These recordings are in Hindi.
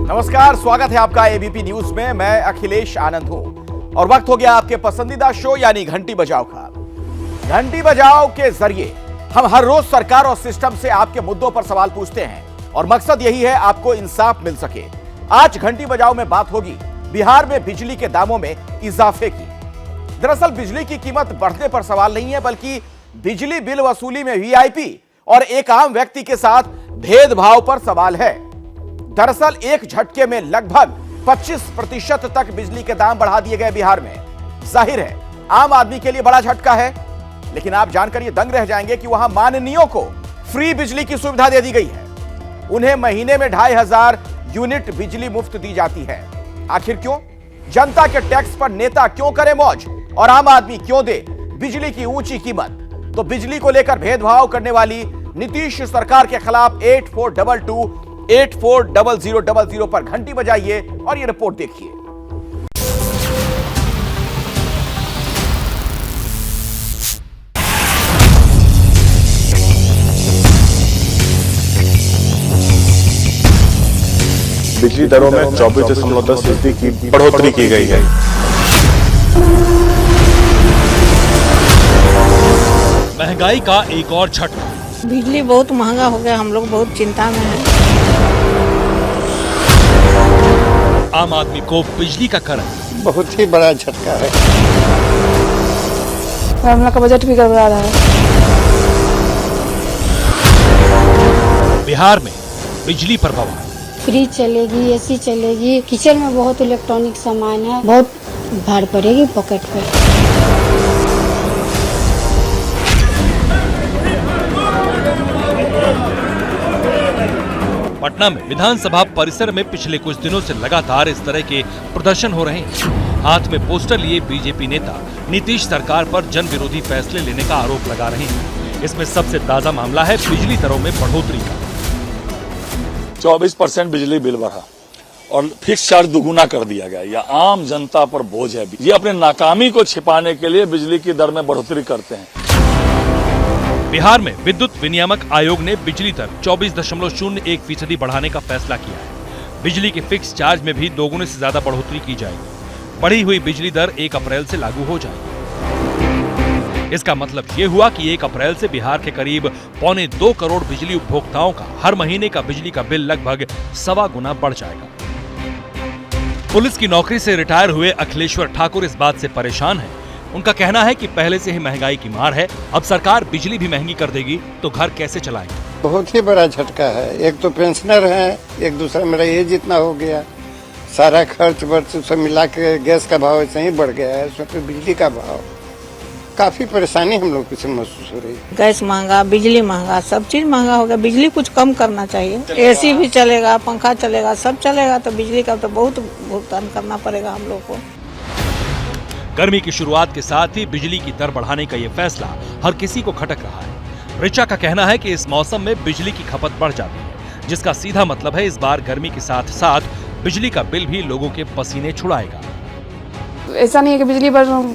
नमस्कार, स्वागत है आपका एबीपी न्यूज में। मैं अखिलेश आनंद हूं और वक्त हो गया आपके पसंदीदा शो यानी घंटी बजाओ का। घंटी बजाओ के जरिए हम हर रोज सरकार और सिस्टम से आपके मुद्दों पर सवाल पूछते हैं और मकसद यही है आपको इंसाफ मिल सके। आज घंटी बजाओ में बात होगी बिहार में बिजली के दामों में इजाफे की। दरअसल बिजली की कीमत बढ़ने पर सवाल नहीं है, बल्कि बिजली बिल वसूली में वीआईपी और एक आम व्यक्ति के साथ भेदभाव पर सवाल है। दरअसल एक झटके में लगभग 25% तक बिजली के दाम बढ़ा दिए गए बिहार में। जाहिर है आम आदमी के लिए बड़ा झटका है, लेकिन आप जानकर ये दंग रह जाएंगे कि वहां माननीयों को फ्री बिजली की सुविधा दे दी गई है। उन्हें महीने में 2500 यूनिट बिजली मुफ्त दी जाती है। आखिर क्यों? जनता के टैक्स पर नेता क्यों करे मौज और आम आदमी क्यों दे बिजली की ऊंची कीमत? तो बिजली को लेकर भेदभाव करने वाली नीतीश सरकार के खिलाफ 8422-840000 पर घंटी बजाइए और ये रिपोर्ट देखिए। बिजली दरों में 24.10% की बढ़ोतरी की गई है। महंगाई का एक और झटका। बिजली बहुत महंगा हो गया, हम लोग बहुत चिंता में हैं। आम आदमी को बिजली का कर बहुत ही बड़ा झटका है। हम लोग का बजट भी गड़बड़ा रहा है। बिहार में बिजली पर बवाल। फ्रिज चलेगी, एसी चलेगी, किचन में बहुत इलेक्ट्रॉनिक सामान है, बहुत भार पड़ेगी पॉकेट पे। पटना में विधानसभा परिसर में पिछले कुछ दिनों से लगातार इस तरह के प्रदर्शन हो रहे हैं। हाथ में पोस्टर लिए बीजेपी नेता नीतीश सरकार पर जन विरोधी फैसले लेने का आरोप लगा रहे हैं। इसमें सबसे ताजा मामला है बिजली दरों में बढ़ोतरी का। 24% बिजली बिल बढ़ा और फिक्स चार्ज दुगुना कर दिया गया। यह आम जनता पर बोझ है। ये अपने नाकामी को छिपाने के लिए बिजली की दर में बढ़ोतरी करते हैं। बिहार में विद्युत विनियामक आयोग ने बिजली दर 24.01% बढ़ाने का फैसला किया है। बिजली के फिक्स चार्ज में भी दोगुने से ज्यादा बढ़ोतरी की जाएगी। बढ़ी हुई बिजली दर 1 अप्रैल से लागू हो जाएगी। इसका मतलब ये हुआ कि 1 अप्रैल से बिहार के करीब 1.25 करोड़ बिजली उपभोक्ताओं का हर महीने का बिजली का बिल लगभग 1.25 गुना बढ़ जाएगा। पुलिस की नौकरी से रिटायर हुए अखिलेश्वर ठाकुर इस बात से परेशान हैं। उनका कहना है कि पहले से ही महंगाई की मार है, अब सरकार बिजली भी महंगी कर देगी तो घर कैसे चलाएंगे। बहुत ही बड़ा झटका है। एक तो पेंशनर है, एक दूसरा मेरा ये जितना हो गया, सारा खर्च वर्च सब मिला के गैस का भाव ऐसे ही बढ़ गया है, उसमें फिर बिजली का भाव, काफी परेशानी हम लोग को महसूस हो रही है। गैस महंगा, बिजली महंगा, सब चीज महंगा हो गया। बिजली कुछ कम करना चाहिए। एसी भी चलेगा, पंखा चलेगा, सब चलेगा, तो बिजली का तो बहुत भुगतान करना पड़ेगा हम लोग को। गर्मी की शुरुआत के साथ ही बिजली की दर बढ़ाने का ये फैसला हर किसी को खटक रहा है। ऋचा का कहना है कि इस मौसम में बिजली की खपत बढ़ जाती है, जिसका सीधा मतलब है इस बार गर्मी के साथ साथ बिजली का बिल भी लोगों के पसीने छुड़ाएगा। ऐसा नहीं है कि बिजली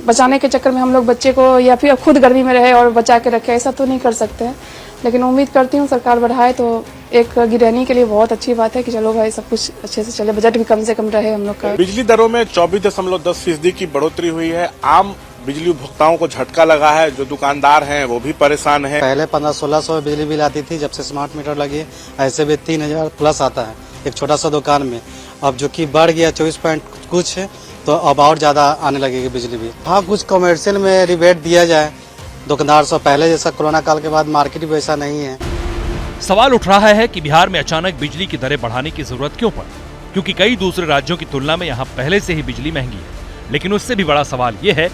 बचाने के चक्कर में हम लोग बच्चे को या फिर खुद गर्मी में रहे और बचा के रखे, ऐसा तो नहीं कर सकते हैं। लेकिन उम्मीद करती हूँ सरकार बढ़ाए तो एक गृहिणी के लिए बहुत अच्छी बात है कि चलो भाई सब कुछ अच्छे से चले, बजट भी कम से कम रहे हम लोग का। बिजली दरों में 24.10% की बढ़ोतरी हुई है। आम बिजली उपभोक्ताओं को झटका लगा है। जो दुकानदार हैं वो भी परेशान हैं। पहले 1500-1600 बिजली बिल आती थी, जब से स्मार्ट मीटर लगी ऐसे भी 3000 प्लस आता है एक छोटा सा दुकान में। अब जो कि बढ़ गया 24 पॉइंट कुछ है, तो अब और ज्यादा आने लगेगी बिजली बिल। हाँ, कुछ कमर्शियल में रिबेट दिया जाए दुकानदार से। पहले जैसा कोरोना काल के बाद मार्केट वैसा नहीं है। सवाल उठ रहा है कि बिहार में अचानक बिजली की दरें बढ़ाने की जरूरत क्यों पड़ी, क्योंकि कई दूसरे राज्यों की तुलना में यहाँ पहले से ही बिजली महंगी है। लेकिन उससे भी बड़ा सवाल ये है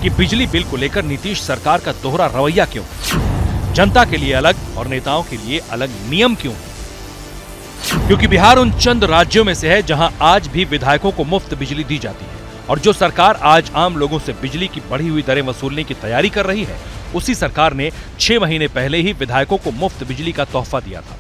कि बिजली बिल को लेकर नीतीश सरकार का दोहरा रवैया क्यों? जनता के लिए अलग और नेताओं के लिए अलग नियम क्यों? क्योंकि बिहार उन चंद राज्यों में से है जहां आज भी विधायकों को मुफ्त बिजली दी जाती है, और जो सरकार आज आम लोगों से बिजली की बढ़ी हुई दरें वसूलने की तैयारी कर रही है, उसी सरकार ने 6 महीने पहले ही विधायकों को मुफ्त बिजली का तोहफा दिया था।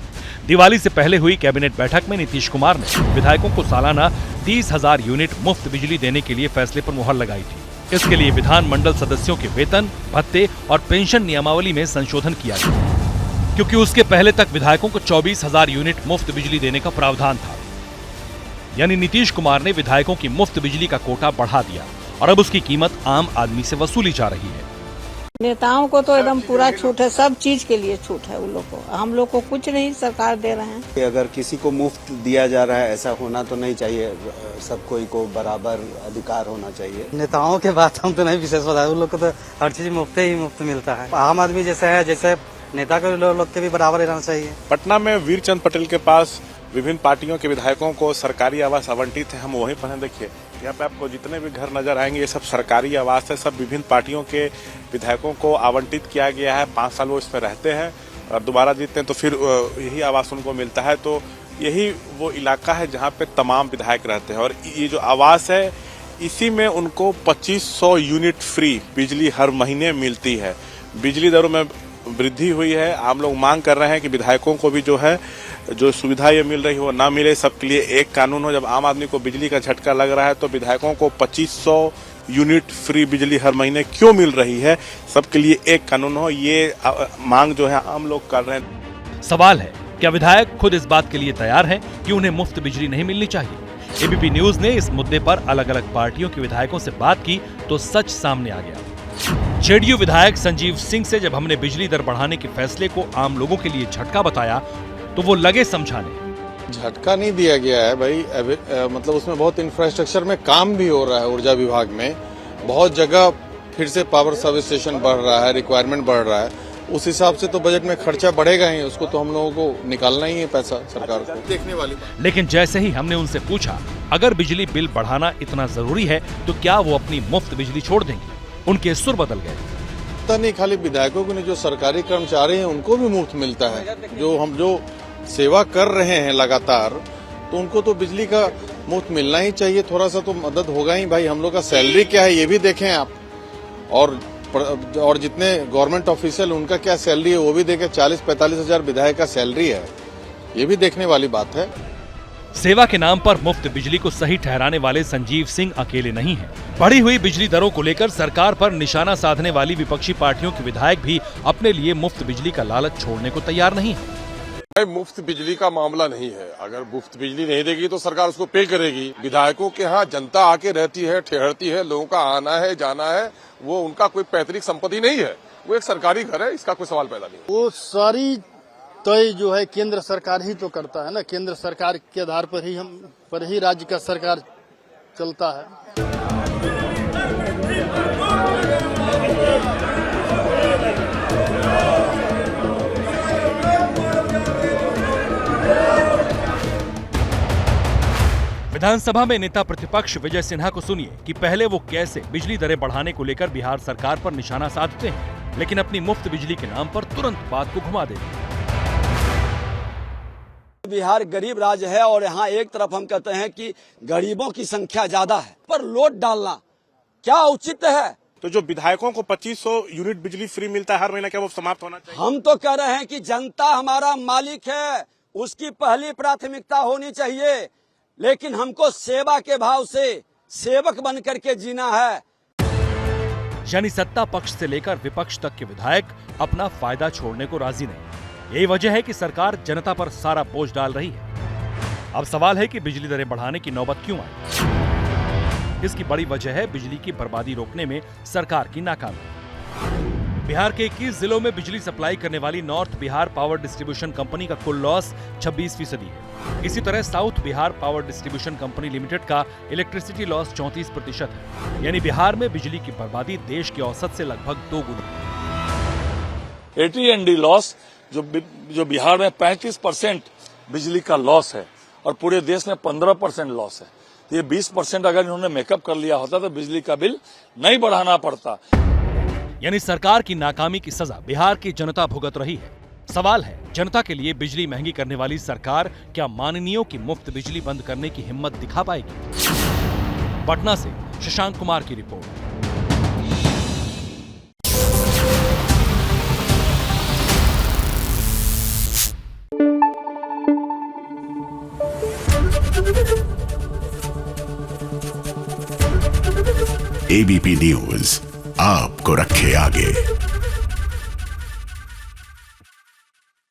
दिवाली से पहले हुई कैबिनेट बैठक में नीतीश कुमार ने विधायकों को सालाना 30,000 यूनिट मुफ्त बिजली देने के लिए फैसले पर मुहर लगाई थी। इसके लिए विधान मंडल सदस्यों के वेतन, भत्ते और पेंशन नियमावली में संशोधन किया गया, क्योंकि उसके पहले तक विधायकों को 24,000 यूनिट मुफ्त बिजली देने का प्रावधान था। यानी नीतीश कुमार ने विधायकों की मुफ्त बिजली का कोटा बढ़ा दिया और अब उसकी कीमत आम आदमी से वसूली जा रही है। नेताओं को तो एकदम पूरा छूट है, सब चीज के लिए छूट है उन लोग को, हम लोग को कुछ नहीं सरकार दे रहे हैं। अगर किसी को मुफ्त दिया जा रहा है ऐसा होना तो नहीं चाहिए, सब कोई को बराबर अधिकार होना चाहिए। नेताओं के बात हम तो नहीं विशेष बताए, उन लोग को तो हर चीज मुफ्त ही मुफ्त मिलता है। आम आदमी जैसे है, जैसे नेता को लोग के भी बराबर रहना चाहिए। पटना में वीरचंद पटेल के पास विभिन्न पार्टियों के विधायकों को सरकारी आवास आवंटित है। हम वहीं पर हैं, देखिए यहाँ पे आपको जितने भी घर नजर आएंगे ये सब सरकारी आवास है। सब विभिन्न पार्टियों के विधायकों को आवंटित किया गया है। 5 साल वो इसमें रहते हैं और दोबारा जीतते हैं तो फिर यही आवास उनको मिलता है। तो यही वो इलाका है जहाँ पे तमाम विधायक रहते हैं और ये जो आवास है इसी में उनको 2500 यूनिट फ्री बिजली हर महीने मिलती है। बिजली दरों में वृद्धि हुई है। आम लोग मांग कर रहे हैं कि विधायकों को भी जो है जो सुविधा ये मिल रही हो ना मिले, सबके लिए एक कानून हो। जब आम आदमी को बिजली का झटका लग रहा है तो विधायकों को 2500 यूनिट फ्री बिजली हर महीने क्यों मिल रही है, सबके लिए एक कानून हो, ये मांग जो है आम लोग कर रहे हैं। सवाल है, क्या विधायक खुद इस बात के लिए तैयार हैं कि उन्हें मुफ्त बिजली नहीं मिलनी चाहिए? एबीपी न्यूज ने इस मुद्दे पर अलग अलग पार्टियों के विधायकों से बात की तो सच सामने आ गया। जेडीयू विधायक संजीव सिंह से जब हमने बिजली दर बढ़ाने के फैसले को आम लोगों के लिए झटका बताया तो वो लगे समझाने। झटका नहीं दिया गया है भाई, मतलब उसमें बहुत इंफ्रास्ट्रक्चर में काम भी हो रहा है। ऊर्जा विभाग में बहुत जगह फिर से पावर सब स्टेशन बढ़ रहा है, रिक्वायरमेंट बढ़ रहा है। उस हिसाब से तो बजट में खर्चा बढ़ेगा ही, उसको तो हम लोगों को निकालना ही है पैसा सरकार को। देखने वाली बात। लेकिन जैसे ही हमने उनसे पूछा अगर बिजली बिल बढ़ाना इतना जरूरी है तो क्या वो अपनी मुफ्त बिजली छोड़ देंगे, उनके सुर बदल गए। पता नहीं खाली विधायकों को नहीं, जो सरकारी कर्मचारी हैं उनको भी मुफ्त मिलता है। जो सेवा कर रहे हैं लगातार तो उनको तो बिजली का मुफ्त मिलना ही चाहिए। थोड़ा सा तो मदद होगा ही भाई। हम लोग का सैलरी क्या है ये भी देखें आप, और जितने गवर्नमेंट ऑफिशियल उनका क्या सैलरी है वो भी देखें। 40-45 हजार विधायक का सैलरी है, ये भी देखने वाली बात है। सेवा के नाम पर मुफ्त बिजली को सही ठहराने वाले संजीव सिंह अकेले नहीं हैं। बढ़ी हुई बिजली दरों को लेकर सरकार पर निशाना साधने वाली विपक्षी पार्टियों के विधायक भी अपने लिए मुफ्त बिजली का लालच छोड़ने को तैयार नहीं है। मुफ्त बिजली का मामला नहीं है। अगर मुफ्त बिजली नहीं देगी तो सरकार उसको पे करेगी। विधायकों के यहाँ जनता आके रहती है, ठहरती है, लोगों का आना है जाना है, वो उनका कोई पैतृक संपत्ति नहीं है, वो एक सरकारी घर है, इसका कोई सवाल पैदा नहीं। वो सारी तय जो है केंद्र सरकार ही तो करता है ना। केंद्र सरकार के आधार पर ही राज्य का सरकार चलता है। विधानसभा में नेता प्रतिपक्ष विजय सिन्हा को सुनिए कि पहले वो कैसे बिजली दरें बढ़ाने को लेकर बिहार सरकार पर निशाना साधते हैं, लेकिन अपनी मुफ्त बिजली के नाम पर तुरंत बात को घुमा देते हैं। बिहार गरीब राज्य है और यहाँ एक तरफ हम कहते हैं कि गरीबों की संख्या ज्यादा है, पर लोड डालना क्या उचित है? तो जो विधायकों को 2500 यूनिट बिजली फ्री मिलता है हर महीना, क्या वो समाप्त होना चाहिए? हम तो कह रहे हैं कि जनता हमारा मालिक है, उसकी पहली प्राथमिकता होनी चाहिए, लेकिन हमको सेवा के भाव से सेवक बन करके जीना है। यानी सत्ता पक्ष से लेकर विपक्ष तक के विधायक अपना फायदा छोड़ने को राजी नहीं। यही वजह है कि सरकार जनता पर सारा बोझ डाल रही है। अब सवाल है कि बिजली दरें बढ़ाने की नौबत क्यों आई? इसकी बड़ी वजह है बिजली की बर्बादी रोकने में सरकार की नाकामी। बिहार के 21 जिलों में बिजली सप्लाई करने वाली north Bihar power distribution company का कुल लॉस 26% है। इसी तरह south Bihar power distribution company limited का इलेक्ट्रिसिटी लॉस 34% है। यानी बिहार में बिजली की बर्बादी देश के औसत से लगभग 2 गुना है। AT&D लॉस जो बिहार में 35% बिजली का लॉस है और पूरे देश में 15% लॉस है। तो ये 20% अगर इन्होंने मेकअप कर लिया होता तो बिजली का बिल नहीं बढ़ाना पड़ता। यानी सरकार की नाकामी की सजा बिहार की जनता भुगत रही है। सवाल है, जनता के लिए बिजली महंगी करने वाली सरकार क्या माननीयों की मुफ्त बिजली बंद करने की हिम्मत दिखा पाएगी? पटना से शशांक कुमार की रिपोर्ट। एबीपी न्यूज आपको रखे आगे।